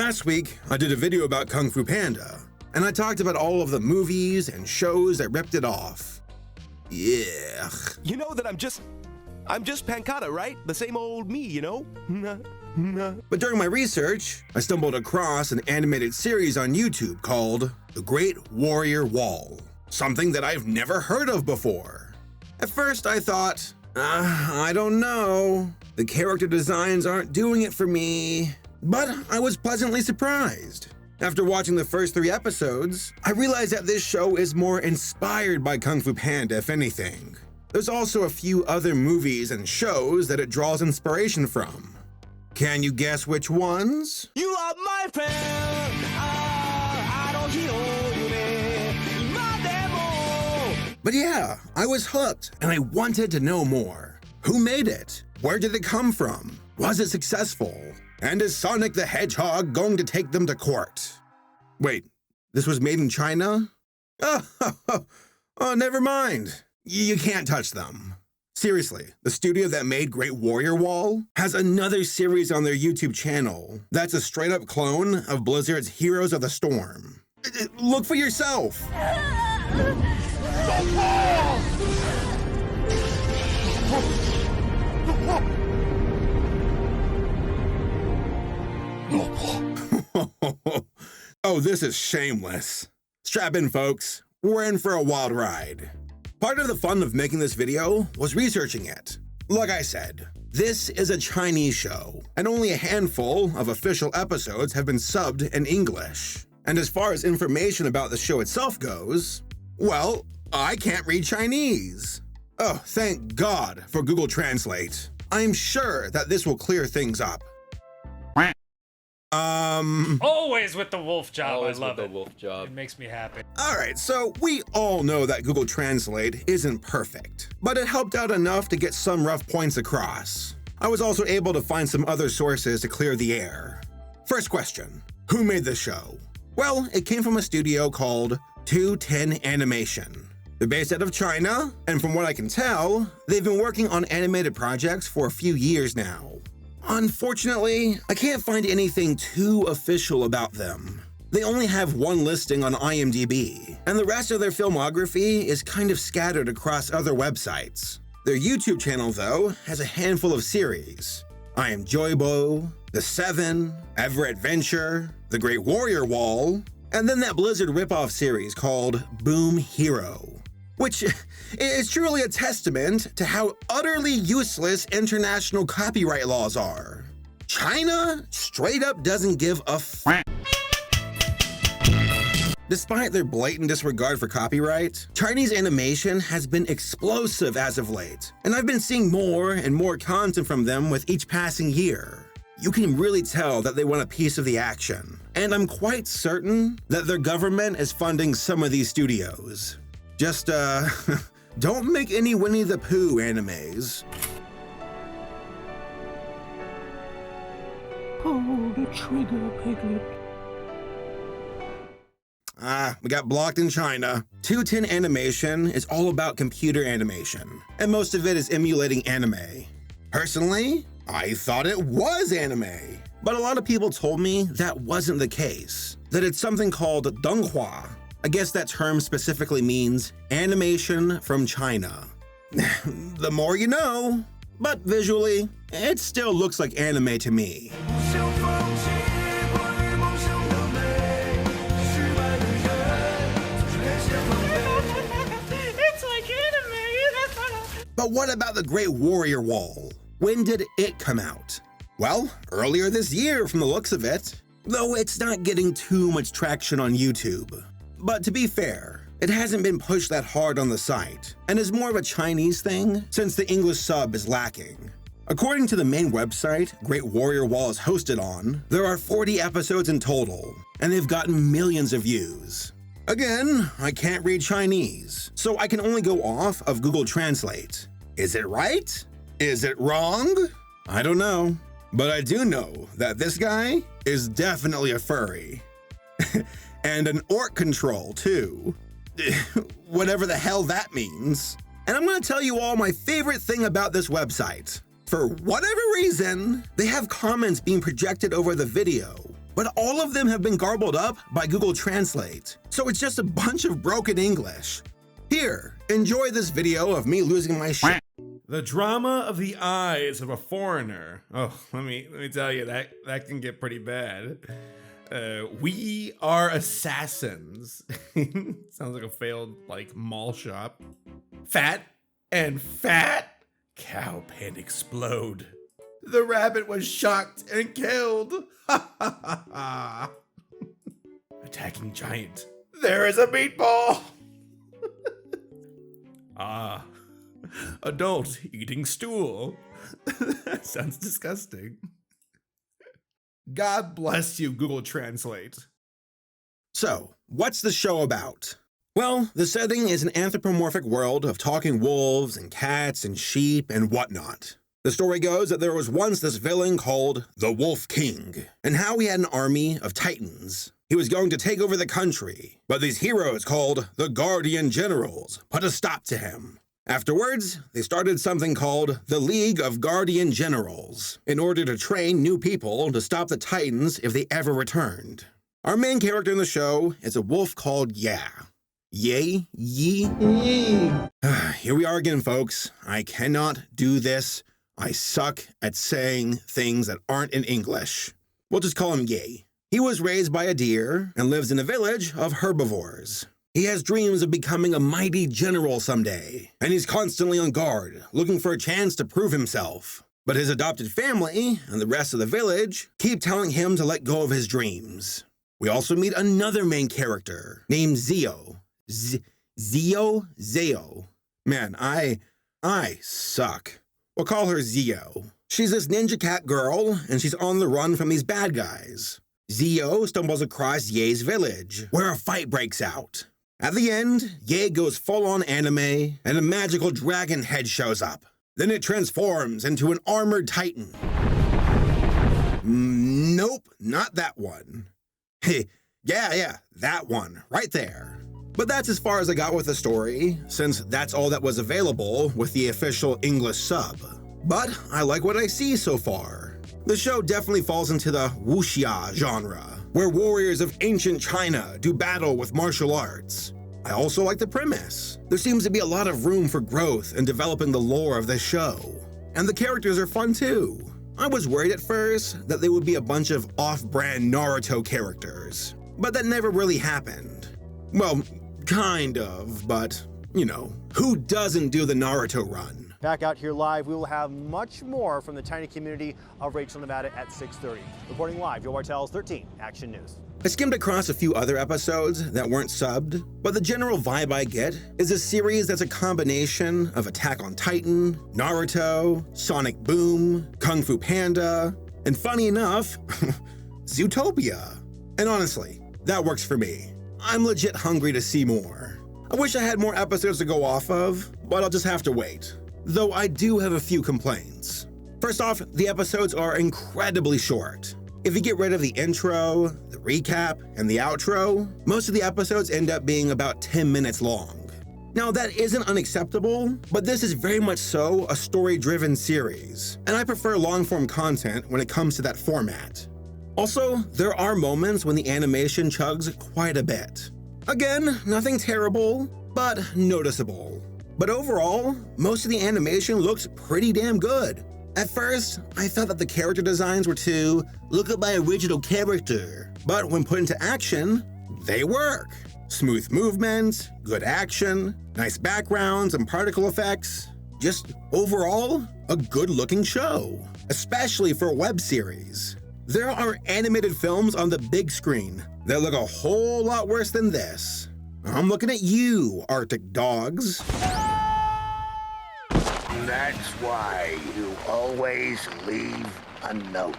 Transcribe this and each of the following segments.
Last week, I did a video about Kung Fu Panda, and I talked about all of the movies and shows that ripped it off. Yeah. You know that I'm just Pancata, right? The same old me, you know? But during my research, I stumbled across an animated series on YouTube called The Great Warrior Wall, something that I've never heard of before. At first, I thought, I don't know. The character designs aren't doing it for me. But I was pleasantly surprised. After watching the first 3 episodes, I realized that this show is more inspired by Kung Fu Panda, if anything. There's also a few other movies and shows that it draws inspiration from. Can you guess which ones? You are my friend. I don't hear you, my demo. But yeah, I was hooked and I wanted to know more. Who made it? Where did it come from? Was it successful? And is Sonic the Hedgehog going to take them to court? Wait, this was made in China? Oh, never mind. You can't touch them. Seriously, the studio that made Great Warrior Wall has another series on their YouTube channel that's a straight-up clone of Blizzard's Heroes of the Storm. Look for yourself. Oh, this is shameless. Strap in, folks. We're in for a wild ride. Part of the fun of making this video was researching it. Like I said, this is a Chinese show, and only a handful of official episodes have been subbed in English. And as far as information about the show itself goes, well, I can't read Chinese. Oh, thank God for Google Translate. I'm sure that this will clear things up. Always with the wolf job. Always I love with it. the wolf job. It makes me happy. Alright, so we all know that Google Translate isn't perfect, but it helped out enough to get some rough points across. I was also able to find some other sources to clear the air. First question, who made the show? Well, it came from a studio called 210 Animation. They're based out of China, and from what I can tell, they've been working on animated projects for a few years now. Unfortunately, I can't find anything too official about them. They only have one listing on IMDb, and the rest of their filmography is kind of scattered across other websites. Their YouTube channel, though, has a handful of series. I Am Joybo, The Seven, Ever Adventure, The Great Warrior Wall, and then that Blizzard ripoff series called Boom Hero, which is truly a testament to how utterly useless international copyright laws are. China straight up doesn't give a f. Despite their blatant disregard for copyright, Chinese animation has been explosive as of late, and I've been seeing more and more content from them with each passing year. You can really tell that they want a piece of the action, and I'm quite certain that their government is funding some of these studios. Just, don't make any Winnie the Pooh animes. Pull the trigger, Piglet. We got blocked in China. 210 Animation is all about computer animation, and most of it is emulating anime. Personally, I thought it was anime, but a lot of people told me that wasn't the case, that it's something called Donghua. I guess that term specifically means animation from China. The more you know, but visually, it still looks like anime to me. It's like anime. But what about the Great Warrior Wall? When did it come out? Well, earlier this year from the looks of it, though it's not getting too much traction on YouTube. But to be fair, it hasn't been pushed that hard on the site, and is more of a Chinese thing since the English sub is lacking. According to the main website Great Warrior Wall is hosted on, there are 40 episodes in total, and they've gotten millions of views. Again, I can't read Chinese, so I can only go off of Google Translate. Is it right? Is it wrong? I don't know, but I do know that this guy is definitely a furry. And an orc control, too. Whatever the hell that means. And I'm gonna tell you all my favorite thing about this website. For whatever reason, they have comments being projected over the video. but all of them have been garbled up by Google Translate, so it's just a bunch of broken English. Here, enjoy this video of me losing my shit. The drama of the eyes of a foreigner. Oh, let me tell you, that can get pretty bad. We are assassins. Sounds like a failed mall shop. Fat and fat. Cow pen explode. The rabbit was shocked and killed. Ha ha ha ha. Attacking giant. There is a meatball. Ah. Adult eating stool. That sounds disgusting. God bless you, Google Translate. So, what's the show about? Well, the setting is an anthropomorphic world of talking wolves and cats and sheep and whatnot. The story goes that there was once this villain called the Wolf King, and how he had an army of titans. He was going to take over the country, but these heroes called the Guardian Generals put a stop to him. Afterwards, they started something called the League of Guardian Generals in order to train new people to stop the Titans if they ever returned. Our main character in the show is a wolf called Yeah. Yay? Yee? Here we are again, folks. I cannot do this. I suck at saying things that aren't in English. We'll just call him Yay. He was raised by a deer and lives in a village of herbivores. He has dreams of becoming a mighty general someday, and he's constantly on guard, looking for a chance to prove himself. But his adopted family and the rest of the village keep telling him to let go of his dreams. We also meet another main character named Zio. Zio? Man, I suck. We'll call her Zio. She's this ninja cat girl, and she's on the run from these bad guys. Zio stumbles across Ye's village, where a fight breaks out. At the end, Ye goes full-on anime, and a magical dragon head shows up. Then it transforms into an armored titan. Nope, not that one. Yeah, that one, right there. But that's as far as I got with the story, since that's all that was available with the official English sub. But I like what I see so far. The show definitely falls into the wuxia genre, where warriors of ancient China do battle with martial arts. I also like the premise. There seems to be a lot of room for growth in developing the lore of this show. And the characters are fun too. I was worried at first that they would be a bunch of off-brand Naruto characters, but that never really happened. Well, kind of, but, who doesn't do the Naruto run? Back out here live, we will have much more from the tiny community of Rachel, Nevada at 6:30. Reporting live, Joe Bartels, 13 Action News. I skimmed across a few other episodes that weren't subbed, but the general vibe I get is a series that's a combination of Attack on Titan, Naruto, Sonic Boom, Kung Fu Panda, and funny enough, Zootopia. And honestly, that works for me. I'm legit hungry to see more. I wish I had more episodes to go off of, but I'll just have to wait. Though I do have a few complaints. First off, the episodes are incredibly short. If you get rid of the intro, the recap, and the outro, most of the episodes end up being about 10 minutes long. Now that isn't unacceptable, but this is very much so a story-driven series, and I prefer long-form content when it comes to that format. Also, there are moments when the animation chugs quite a bit. Again, nothing terrible, but noticeable. But overall, most of the animation looks pretty damn good. At first, I thought that the character designs were too, look at my original character. But when put into action, they work. Smooth movement, good action, nice backgrounds and particle effects. Just overall, a good-looking show, especially for a web series. There are animated films on the big screen that look a whole lot worse than this. I'm looking at you, Arctic dogs. That's why you always leave a note.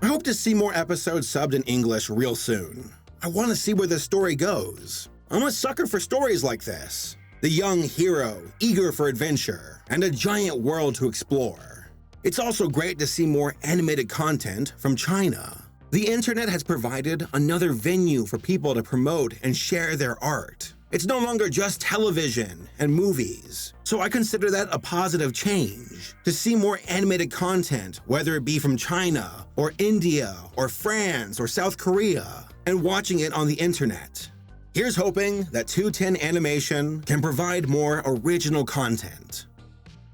I hope to see more episodes subbed in English real soon. I want to see where this story goes. I'm a sucker for stories like this. The young hero, eager for adventure, and a giant world to explore. It's also great to see more animated content from China. The internet has provided another venue for people to promote and share their art. It's no longer just television and movies. So I consider that a positive change. To see more animated content, whether it be from China, or India, or France, or South Korea, and watching it on the internet. Here's hoping that 210 Animation can provide more original content.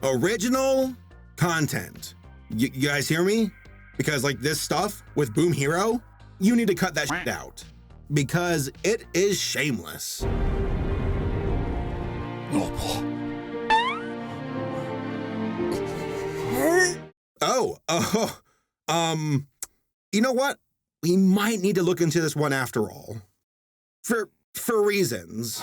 Original content. You guys hear me? Because like this stuff with Boom Hero, you need to cut that shit out. Because it is shameless. You know what? We might need to look into this one after all. For reasons.